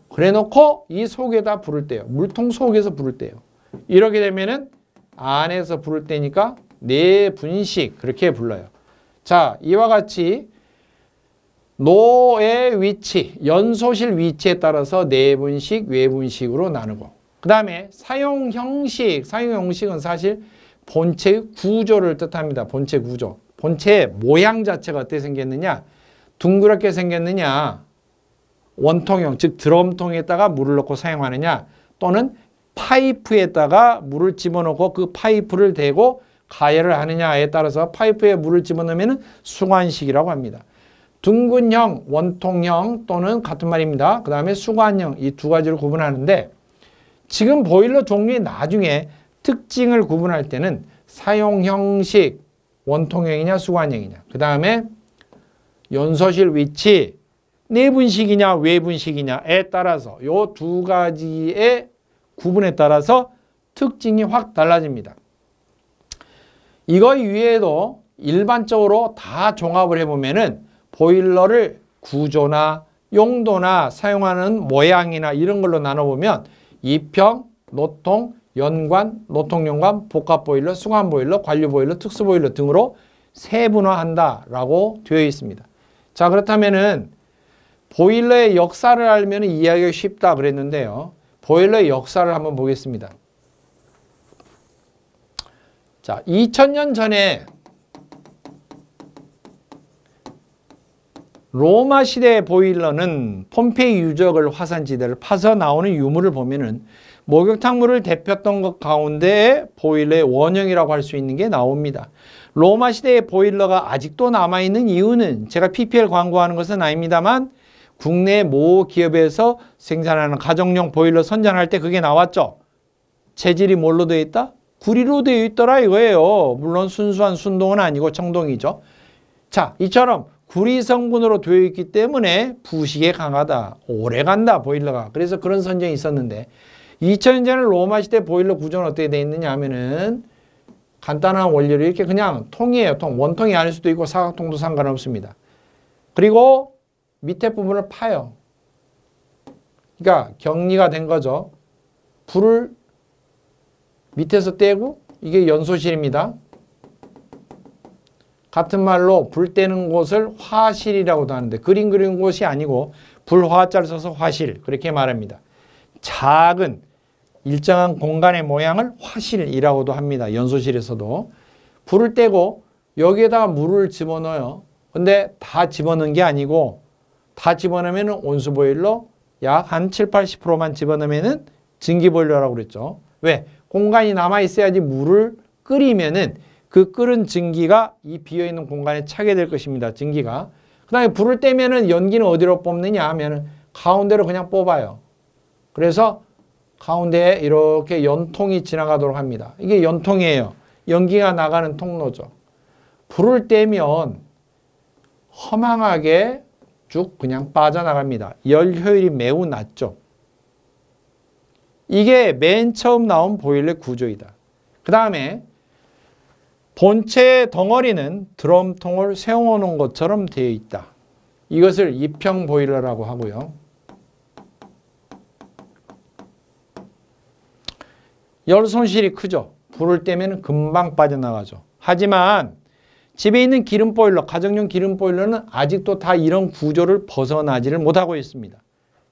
Speaker 1: 그래 놓고 이 속에다 불을 떼요. 물통 속에서 불을 떼요. 이렇게 되면은 안에서 불을 떼니까 내분식 그렇게 불러요. 자, 이와 같이 노의 위치, 연소실 위치에 따라서 내분식, 외분식으로 나누고 그 다음에 사용 형식, 사용 형식은 사실 본체의 구조를 뜻합니다. 본체 구조. 본체의 모양 자체가 어떻게 생겼느냐? 둥그렇게 생겼느냐? 원통형, 즉 드럼통에다가 물을 넣고 사용하느냐? 또는 파이프에다가 물을 집어넣고 그 파이프를 대고 가열을 하느냐에 따라서 파이프에 물을 집어넣으면 수관식이라고 합니다. 둥근형, 원통형 또는 같은 말입니다. 그 다음에 수관형 이 두 가지를 구분하는데 지금 보일러 종류의 나중에 특징을 구분할 때는 사용 형식, 원통형이냐 수관형이냐 그 다음에 연소실 위치, 내분식이냐 외분식이냐에 따라서 이 두 가지의 구분에 따라서 특징이 확 달라집니다. 이거 위에도 일반적으로 다 종합을 해보면은 보일러를 구조나 용도나 사용하는 모양이나 이런 걸로 나눠보면 이평, 노통, 연관, 노통연관, 복합보일러, 수관보일러, 관류보일러, 특수보일러 등으로 세분화한다라고 되어 있습니다. 자, 그렇다면은 보일러의 역사를 알면 이해하기가 쉽다 그랬는데요. 보일러의 역사를 한번 보겠습니다. 자, 2000년 전에 로마 시대의 보일러는 폼페이 유적을 화산지대를 파서 나오는 유물을 보면은 목욕탕물을 데폈던 것 가운데 보일러의 원형이라고 할 수 있는 게 나옵니다. 로마 시대의 보일러가 아직도 남아있는 이유는 제가 PPL 광고하는 것은 아닙니다만 국내 모 기업에서 생산하는 가정용 보일러 선전할 때 그게 나왔죠. 재질이 뭘로 되어 있다? 구리로 되어 있더라 이거예요. 물론 순수한 순동은 아니고 청동이죠. 자, 이처럼 구리 성분으로 되어 있기 때문에 부식에 강하다. 오래간다 보일러가. 그래서 그런 선전이 있었는데 2000년 전에 로마 시대 보일러 구조는 어떻게 되어 있느냐 하면은 간단한 원리로 이렇게 그냥 통이에요. 통. 원통이 아닐 수도 있고 사각통도 상관없습니다. 그리고 밑에 부분을 파요. 그러니까 격리가 된 거죠. 불을 밑에서 떼고 이게 연소실입니다. 같은 말로 불 떼는 곳을 화실이라고도 하는데 그림 그리는 곳이 아니고 불화자를 써서 화실 그렇게 말합니다. 작은 일정한 공간의 모양을 화실이라고도 합니다. 연소실에서도. 불을 떼고 여기에다가 물을 집어넣어요. 근데 다 집어넣은 게 아니고 다 집어넣으면 온수보일러 약 한 7, 80%만 집어넣으면 증기보일러라고 그랬죠. 왜? 공간이 남아있어야지 물을 끓이면은 그 끓은 증기가 이 비어있는 공간에 차게 될 것입니다. 증기가. 그 다음에 불을 떼면은 연기는 어디로 뽑느냐 하면은 가운데로 그냥 뽑아요. 그래서 가운데에 이렇게 연통이 지나가도록 합니다. 이게 연통이에요. 연기가 나가는 통로죠. 불을 떼면 허망하게 쭉 그냥 빠져나갑니다. 열 효율이 매우 낮죠. 이게 맨 처음 나온 보일러 구조이다. 그 다음에 본체의 덩어리는 드럼통을 세워놓은 것처럼 되어 있다. 이것을 이평 보일러라고 하고요. 열 손실이 크죠. 불을 떼면 금방 빠져나가죠. 하지만 집에 있는 기름 보일러, 가정용 기름 보일러는 아직도 다 이런 구조를 벗어나지를 못하고 있습니다.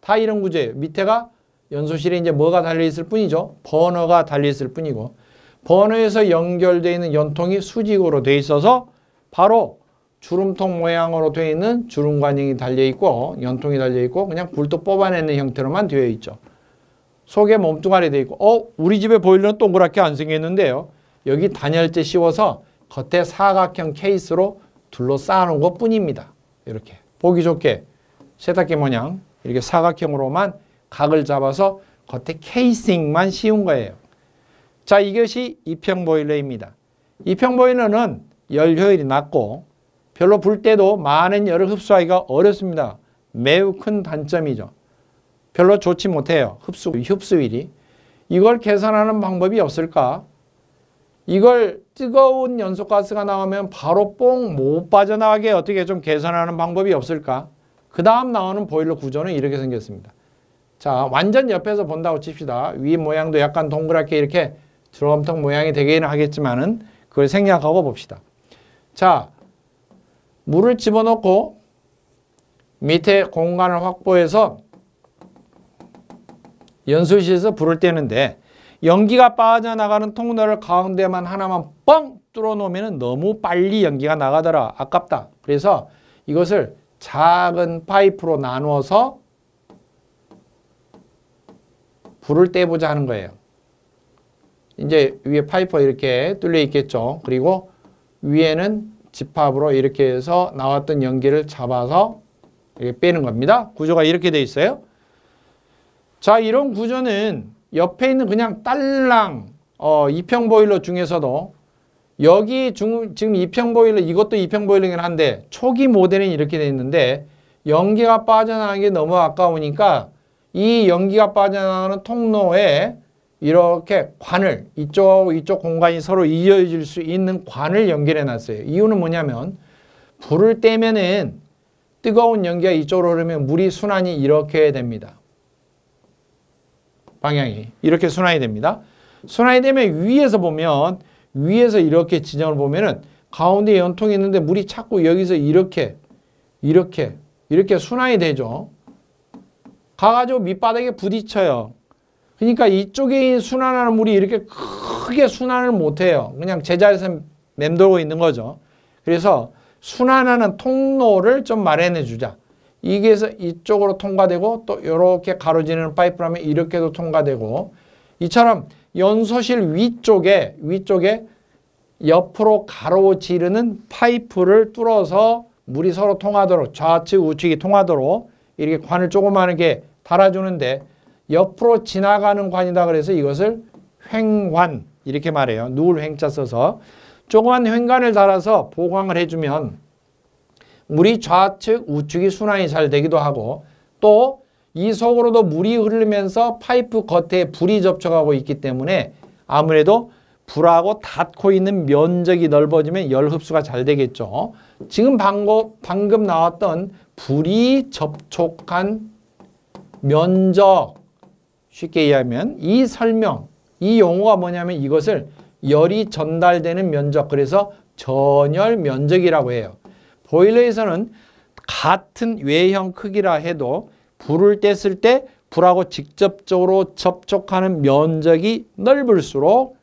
Speaker 1: 다 이런 구조예요. 밑에가 연소실에 이제 뭐가 달려있을 뿐이죠. 버너가 달려있을 뿐이고 버너에서 연결되어 있는 연통이 수직으로 되어 있어서 바로 주름통 모양으로 되어 있는 주름관형이 달려있고 연통이 달려있고 그냥 불도 뽑아내는 형태로만 되어 있죠. 속에 몸뚱아리 돼 있고 우리 집에 보일러는 동그랗게 안 생겼는데요. 여기 단열재 씌워서 겉에 사각형 케이스로 둘러싸는 것 뿐입니다. 이렇게 보기 좋게 세탁기 모양 이렇게 사각형으로만 각을 잡아서 겉에 케이싱만 씌운 거예요. 자, 이것이 이평 보일러입니다. 이평 보일러는 열 효율이 낮고 별로 불 때도 많은 열을 흡수하기가 어렵습니다. 매우 큰 단점이죠. 별로 좋지 못해요. 흡수율이. 이걸 개선하는 방법이 없을까? 이걸 뜨거운 연소가스가 나오면 바로 뽕 못 빠져나가게 어떻게 좀 개선하는 방법이 없을까? 그 다음 나오는 보일러 구조는 이렇게 생겼습니다. 자, 완전 옆에서 본다고 칩시다. 위 모양도 약간 동그랗게 이렇게 드럼통 모양이 되기는 하겠지만은 그걸 생략하고 봅시다. 자, 물을 집어넣고 밑에 공간을 확보해서 연소실에서 불을 떼는데 연기가 빠져나가는 통로를 가운데만 하나만 뻥 뚫어 놓으면 너무 빨리 연기가 나가더라. 아깝다. 그래서 이것을 작은 파이프로 나누어서 불을 떼보자 하는 거예요. 이제 위에 파이프가 이렇게 뚫려 있겠죠. 그리고 위에는 집합으로 이렇게 해서 나왔던 연기를 잡아서 이렇게 빼는 겁니다. 구조가 이렇게 돼 있어요. 자, 이런 구조는 옆에 있는 그냥 딸랑 이평 보일러 중에서도 여기 지금 이평 보일러 이것도 이평 보일러긴 한데 초기 모델은 이렇게 돼 있는데 연기가 빠져나가는 게 너무 아까우니까 이 연기가 빠져나가는 통로에 이렇게 관을 이쪽 공간이 서로 이어질 수 있는 관을 연결해 놨어요. 이유는 뭐냐면 불을 떼면은 뜨거운 연기가 이쪽으로 흐르면 물이 순환이 이렇게 됩니다. 방향이 이렇게 순환이 됩니다. 순환이 되면 위에서 보면 위에서 이렇게 지점을 보면은 가운데 연통이 있는데 물이 자꾸 여기서 이렇게 순환이 되죠. 가가지고 밑바닥에 부딪혀요. 그러니까 이쪽에 순환하는 물이 이렇게 크게 순환을 못해요. 그냥 제자리에서 맴돌고 있는 거죠. 그래서 순환하는 통로를 좀 마련해 주자. 이게서 이쪽으로 통과되고 또 이렇게 가로지르는 파이프라면 이렇게도 통과되고 이처럼 연소실 위쪽에 옆으로 가로지르는 파이프를 뚫어서 물이 서로 통하도록 좌측 우측이 통하도록 이렇게 관을 조그마하게 달아주는데 옆으로 지나가는 관이다 그래서 이것을 횡관 이렇게 말해요. 누울 횡자 써서 조그만 횡관을 달아서 보강을 해주면 물이 좌측 우측이 순환이 잘 되기도 하고 또 이 속으로도 물이 흐르면서 파이프 겉에 불이 접촉하고 있기 때문에 아무래도 불하고 닿고 있는 면적이 넓어지면 열 흡수가 잘 되겠죠. 지금 방금 나왔던 불이 접촉한 면적 쉽게 이해하면 이 설명, 이 용어가 뭐냐면 이것을 열이 전달되는 면적 그래서 전열 면적이라고 해요. 보일러에서는 같은 외형 크기라 해도 불을 뗐을 때 불하고 직접적으로 접촉하는 면적이 넓을수록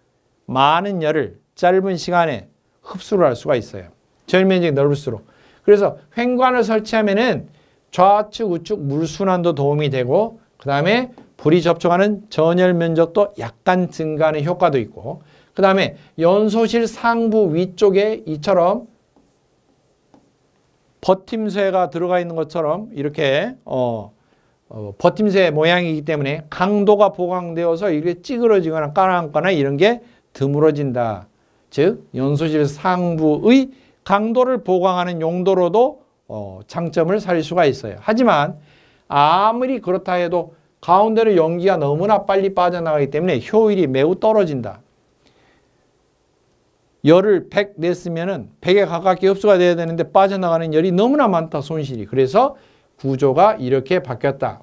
Speaker 1: 많은 열을 짧은 시간에 흡수를 할 수가 있어요. 전열 면적이 넓을수록. 그래서 횡관을 설치하면은 좌측 우측 물순환도 도움이 되고 그 다음에 불이 접촉하는 전열 면적도 약간 증가하는 효과도 있고 그 다음에 연소실 상부 위쪽에 이처럼 버팀쇠가 들어가 있는 것처럼 이렇게 버팀쇠 모양이기 때문에 강도가 보강되어서 이게 찌그러지거나 까랑거나 이런 게 드물어진다. 즉 연소실 상부의 강도를 보강하는 용도로도 장점을 살릴 수가 있어요. 하지만 아무리 그렇다 해도 가운데로 연기가 너무나 빨리 빠져나가기 때문에 효율이 매우 떨어진다. 열을 100 냈으면은 100에 가깝게 흡수가 돼야 되는데 빠져나가는 열이 너무나 많다, 손실이. 그래서 구조가 이렇게 바뀌었다.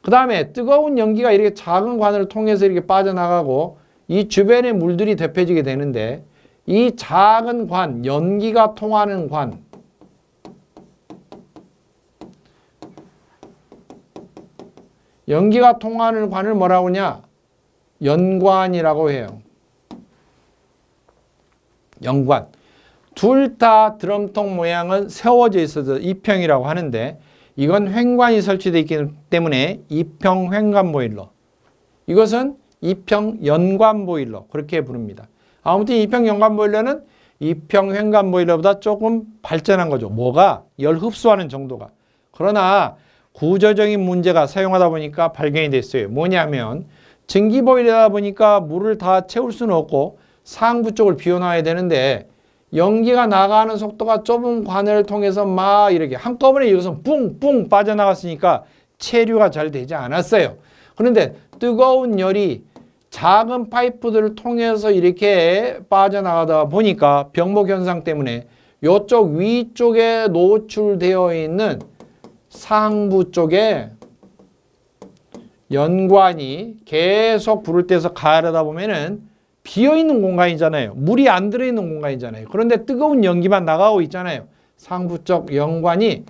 Speaker 1: 그 다음에 뜨거운 연기가 이렇게 작은 관을 통해서 이렇게 빠져나가고 이 주변의 물들이 데펴지게 되는데 이 작은 관, 연기가 통하는 관, 연기가 통하는 관을 뭐라고 하냐? 연관이라고 해요. 연관. 둘 다 드럼통 모양은 세워져 있어서 이평이라고 하는데 이건 횡관이 설치되어 있기 때문에 이평 횡관 보일러. 이것은 이평 연관 보일러 그렇게 부릅니다. 아무튼 이평 연관 보일러는 이평 횡관 보일러보다 조금 발전한 거죠. 뭐가? 열 흡수하는 정도가. 그러나 구조적인 문제가 사용하다 보니까 발견이 됐어요. 뭐냐면 증기 보일러다 보니까 물을 다 채울 수는 없고 상부 쪽을 비워놔야 되는데 연기가 나가는 속도가 좁은 관을 통해서 막 이렇게 한꺼번에 이것은 뿡뿡 빠져나갔으니까 체류가 잘 되지 않았어요. 그런데 뜨거운 열이 작은 파이프들을 통해서 이렇게 빠져나가다 보니까 병목 현상 때문에 이쪽 위쪽에 노출되어 있는 상부 쪽에 연관이 계속 불을 떼서 가려다 보면은 비어있는 공간이잖아요. 물이 안 들어있는 공간이잖아요. 그런데 뜨거운 연기만 나가고 있잖아요. 상부 쪽 연관이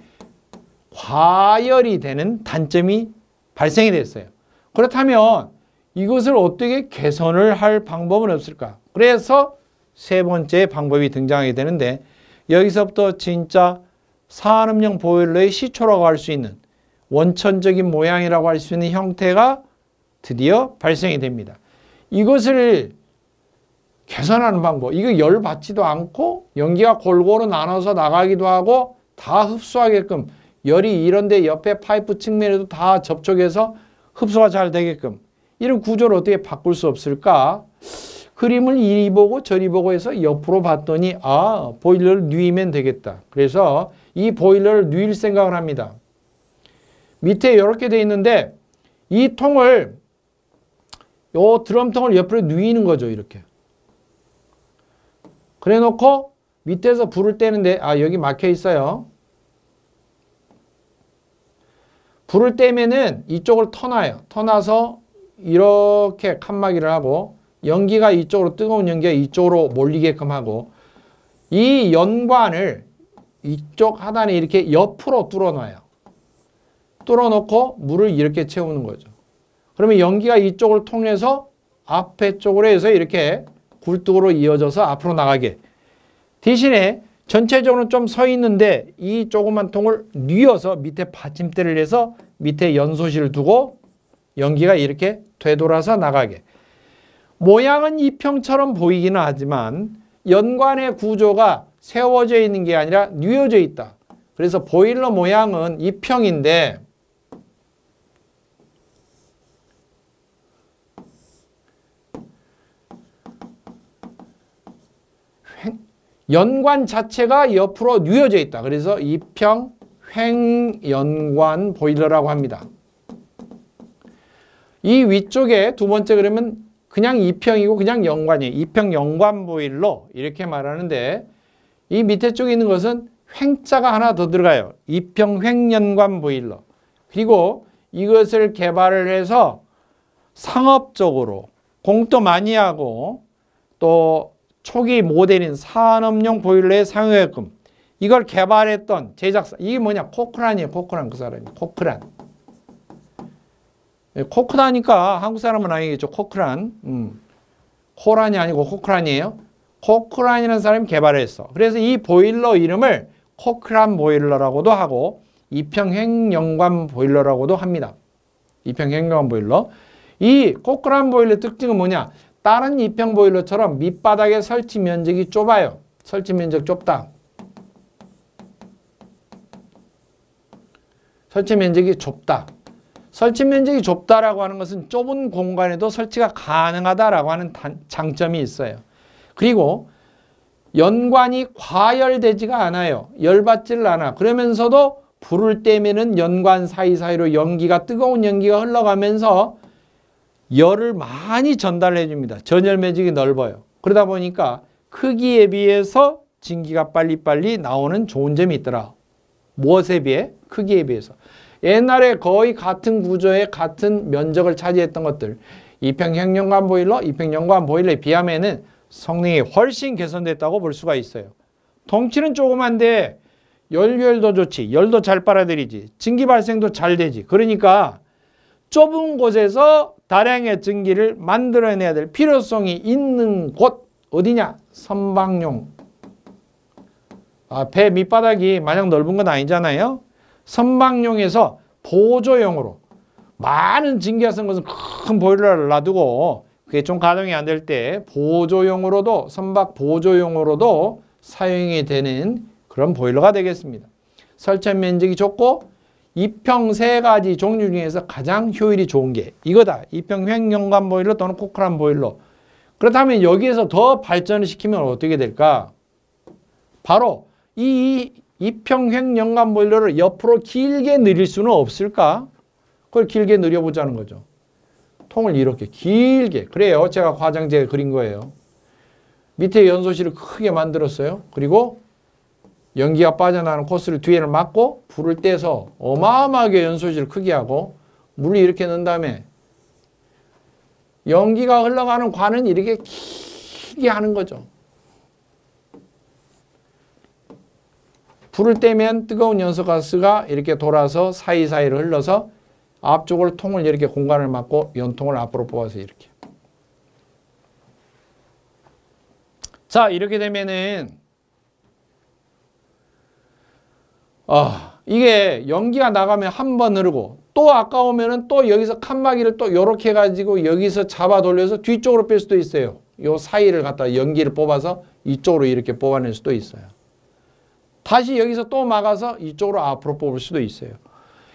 Speaker 1: 과열이 되는 단점이 발생이 됐어요. 그렇다면 이것을 어떻게 개선을 할 방법은 없을까? 그래서 세 번째 방법이 등장하게 되는데 여기서부터 진짜 산업용 보일러의 시초라고 할 수 있는 원천적인 모양이라고 할 수 있는 형태가 드디어 발생이 됩니다. 이것을 개선하는 방법, 이거 열 받지도 않고 연기가 골고루 나눠서 나가기도 하고 다 흡수하게끔 열이 이런데 옆에 파이프 측면에도 다 접촉해서 흡수가 잘 되게끔 이런 구조를 어떻게 바꿀 수 없을까? 그림을 이리 보고 저리 보고 해서 옆으로 봤더니 아, 보일러를 뉘면 되겠다. 그래서 이 보일러를 뉘일 생각을 합니다. 밑에 이렇게 돼 있는데 이 통을 요 드럼통을 옆으로 뉘는 거죠. 이렇게. 그래 놓고 밑에서 불을 떼는데 아, 여기 막혀 있어요. 불을 떼면은 이쪽을 터놔요. 터놔서 이렇게 칸막이를 하고 연기가 이쪽으로 뜨거운 연기가 이쪽으로 몰리게끔 하고 이 연관을 이쪽 하단에 이렇게 옆으로 뚫어놔요. 뚫어놓고 물을 이렇게 채우는 거죠. 그러면 연기가 이쪽을 통해서 앞에 쪽으로 해서 이렇게 굴뚝으로 이어져서 앞으로 나가게. 대신에 전체적으로 좀 서 있는데 이 조그만 통을 뉘어서 밑에 받침대를 해서 밑에 연소실을 두고 연기가 이렇게 되돌아서 나가게. 모양은 이평처럼 보이기는 하지만 연관의 구조가 세워져 있는 게 아니라 뉘어져 있다. 그래서 보일러 모양은 이평인데 연관 자체가 옆으로 뉘어져 있다. 그래서 이평 횡연관 보일러라고 합니다. 이 위쪽에 두 번째 그러면 그냥 이평이고 그냥 연관이에요. 이평 연관 보일러 이렇게 말하는데 이 밑에 쪽에 있는 것은 횡자가 하나 더 들어가요. 이평 횡연관 보일러. 그리고 이것을 개발을 해서 상업적으로 공도 많이 하고 또 초기 모델인 산업용 보일러에 사용하게끔 이걸 개발했던 제작사, 이게 뭐냐? 코크란이에요. 코크란 그 사람이. 코크란. 코크라니까 한국 사람은 아니겠죠. 코크란. 코란이 아니고 코크란이에요. 코크란이라는 사람이 개발했어. 그래서 이 보일러 이름을 코크란 보일러라고도 하고 이평횡연관 보일러라고도 합니다. 이평횡연관 보일러. 이 코크란 보일러 특징은 뭐냐? 다른 이평 보일러처럼 밑바닥의 설치 면적이 좁아요. 설치 면적 좁다. 설치 면적이 좁다. 설치 면적이 좁다라고 하는 것은 좁은 공간에도 설치가 가능하다라고 하는 장점이 있어요. 그리고 연관이 과열되지가 않아요. 열받지를 않아. 그러면서도 불을 떼면은 연관 사이사이로 연기가 뜨거운 연기가 흘러가면서 열을 많이 전달해 줍니다. 전열 면적이 넓어요. 그러다 보니까 크기에 비해서 증기가 빨리빨리 나오는 좋은 점이 있더라. 무엇에 비해? 크기에 비해서. 옛날에 거의 같은 구조에 같은 면적을 차지했던 것들 이평횡연관 보일러, 이평연관 보일러에 비하면은 성능이 훨씬 개선됐다고 볼 수가 있어요. 덩치는 조그만데 열도 좋지. 열도 잘 빨아들이지. 증기 발생도 잘 되지. 그러니까 좁은 곳에서 다량의 증기를 만들어내야 될 필요성이 있는 곳 어디냐? 선박용. 배 밑바닥이 마냥 넓은 건 아니잖아요. 선박용에서 보조용으로 많은 증기가 쓴 것은 큰 보일러를 놔두고 그게 좀 가동이 안 될 때 보조용으로도, 선박 보조용으로도 사용이 되는 그런 보일러가 되겠습니다. 설치 면적이 좁고 이평 세 가지 종류 중에서 가장 효율이 좋은 게 이거다. 이평 횡연관 보일러 또는 코크란 보일러. 그렇다면 여기에서 더 발전을 시키면 어떻게 될까? 바로 이 이평 횡연관 보일러를 옆으로 길게 늘릴 수는 없을까? 그걸 길게 늘려보자는 거죠. 통을 이렇게 길게. 그래요. 제가 과장제에 그린 거예요. 밑에 연소실을 크게 만들었어요. 그리고 연기가 빠져나가는 코스를 뒤에를 막고 불을 떼서 어마어마하게 연소실을 크게 하고 물을 이렇게 넣은 다음에 연기가 흘러가는 관은 이렇게 길게 하는 거죠. 불을 떼면 뜨거운 연소가스가 이렇게 돌아서 사이사이를 흘러서 앞쪽을 통을 이렇게 공간을 막고 연통을 앞으로 뽑아서 이렇게. 자, 이렇게 되면은 이게 연기가 나가면 한 번 흐르고 또 아까우면은 또 여기서 칸막이를 또 요렇게 해가지고 여기서 잡아 돌려서 뒤쪽으로 뺄 수도 있어요. 요 사이를 갖다 연기를 뽑아서 이쪽으로 이렇게 뽑아낼 수도 있어요. 다시 여기서 또 막아서 이쪽으로 앞으로 뽑을 수도 있어요.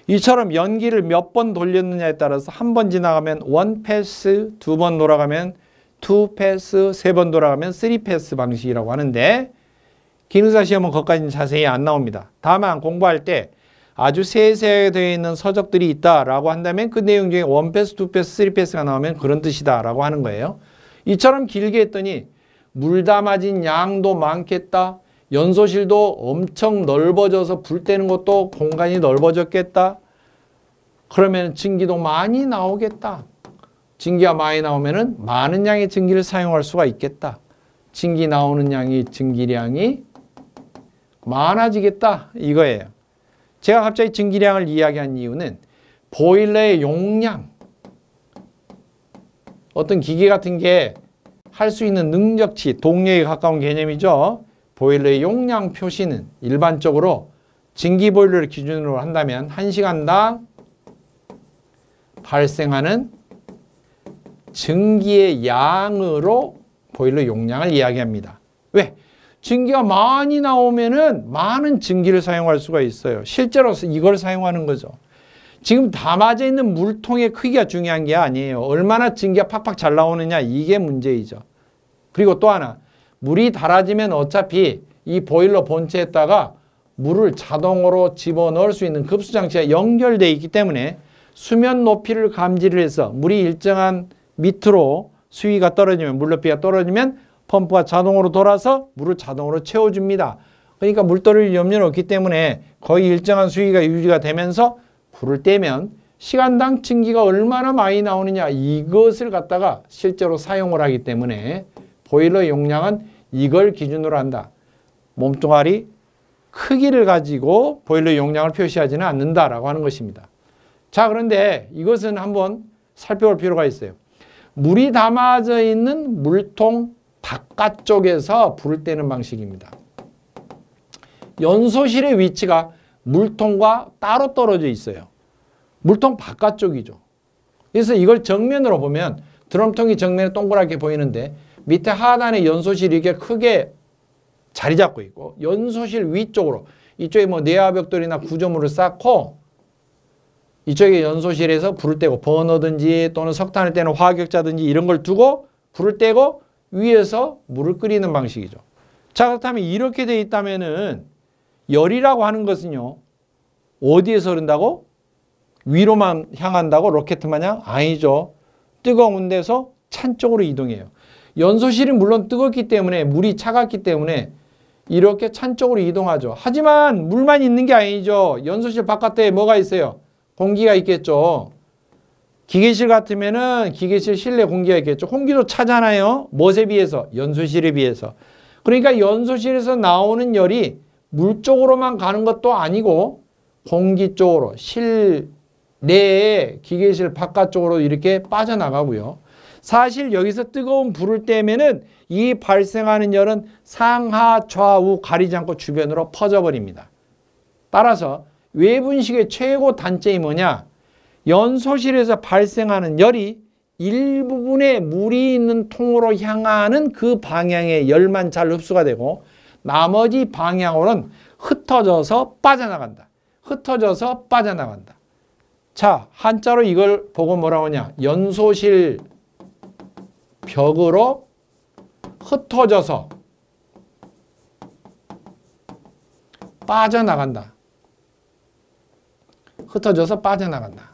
Speaker 1: 이처럼 연기를 몇 번 돌렸느냐에 따라서 한 번 지나가면 원 패스, 두 번 돌아가면 투 패스, 세 번 돌아가면 쓰리 패스 방식이라고 하는데 기능사 시험은 거기까지는 자세히 안 나옵니다. 다만 공부할 때 아주 세세하게 되어 있는 서적들이 있다라고 한다면 그 내용 중에 원 패스, 투 패스, 쓰리 패스가 나오면 그런 뜻이다라고 하는 거예요. 이처럼 길게 했더니 물 담아진 양도 많겠다. 연소실도 엄청 넓어져서 불 떼는 것도 공간이 넓어졌겠다. 그러면 증기도 많이 나오겠다. 증기가 많이 나오면은 많은 양의 증기를 사용할 수가 있겠다. 증기 나오는 양이 증기량이 많아지겠다 이거예요. 제가 갑자기 증기량을 이야기한 이유는 보일러의 용량, 어떤 기계 같은 게 할 수 있는 능력치, 동력에 가까운 개념이죠. 보일러의 용량 표시는 일반적으로 증기 보일러를 기준으로 한다면 1시간당 발생하는 증기의 양으로 보일러 용량을 이야기합니다. 왜? 증기가 많이 나오면은 많은 증기를 사용할 수가 있어요. 실제로 이걸 사용하는 거죠. 지금 담아져 있는 물통의 크기가 중요한 게 아니에요. 얼마나 증기가 팍팍 잘 나오느냐 이게 문제이죠. 그리고 또 하나 물이 달아지면 어차피 이 보일러 본체에다가 물을 자동으로 집어넣을 수 있는 급수장치가 연결되어 있기 때문에 수면 높이를 감지를 해서 물이 일정한 밑으로 수위가 떨어지면 물높이가 떨어지면 펌프가 자동으로 돌아서 물을 자동으로 채워줍니다. 그러니까 물 떨어질 염려는 없기 때문에 거의 일정한 수위가 유지가 되면서 불을 떼면 시간당 증기가 얼마나 많이 나오느냐 이것을 갖다가 실제로 사용을 하기 때문에 보일러 용량은 이걸 기준으로 한다. 몸뚱아리 크기를 가지고 보일러 용량을 표시하지는 않는다라고 하는 것입니다. 자, 그런데 이것은 한번 살펴볼 필요가 있어요. 물이 담아져 있는 물통 바깥쪽에서 불을 떼는 방식입니다. 연소실의 위치가 물통과 따로 떨어져 있어요. 물통 바깥쪽이죠. 그래서 이걸 정면으로 보면 드럼통이 정면에 동그랗게 보이는데 밑에 하단에 연소실이 이렇게 크게 자리 잡고 있고 연소실 위쪽으로 이쪽에 뭐 내화벽돌이나 구조물을 쌓고 이쪽에 연소실에서 불을 떼고 버너든지 또는 석탄을 떼는 화격자든지 이런 걸 두고 불을 떼고 위에서 물을 끓이는 방식이죠. 자, 그렇다면 이렇게 돼 있다면은 열이라고 하는 것은요. 어디에서 흐른다고? 위로만 향한다고 로켓 마냥? 아니죠. 뜨거운 데서 찬 쪽으로 이동해요. 연소실이 물론 뜨겁기 때문에 물이 차갑기 때문에 이렇게 찬 쪽으로 이동하죠. 하지만 물만 있는 게 아니죠. 연소실 바깥에 뭐가 있어요? 공기가 있겠죠. 기계실 같으면은 기계실 실내 공기가 있겠죠. 공기도 차잖아요. 무엇에 비해서? 연소실에 비해서. 그러니까 연소실에서 나오는 열이 물 쪽으로만 가는 것도 아니고 공기 쪽으로 실내에 기계실 바깥쪽으로 이렇게 빠져나가고요. 사실 여기서 뜨거운 불을 떼면은 이 발생하는 열은 상하 좌우 가리지 않고 주변으로 퍼져버립니다. 따라서 외분식의 최고 단점이 뭐냐? 연소실에서 발생하는 열이 일부분의 물이 있는 통으로 향하는 그 방향의 열만 잘 흡수가 되고 나머지 방향으로는 흩어져서 빠져나간다. 흩어져서 빠져나간다. 자, 한자로 이걸 보고 뭐라고 하냐. 연소실 벽으로 흩어져서 빠져나간다. 흩어져서 빠져나간다.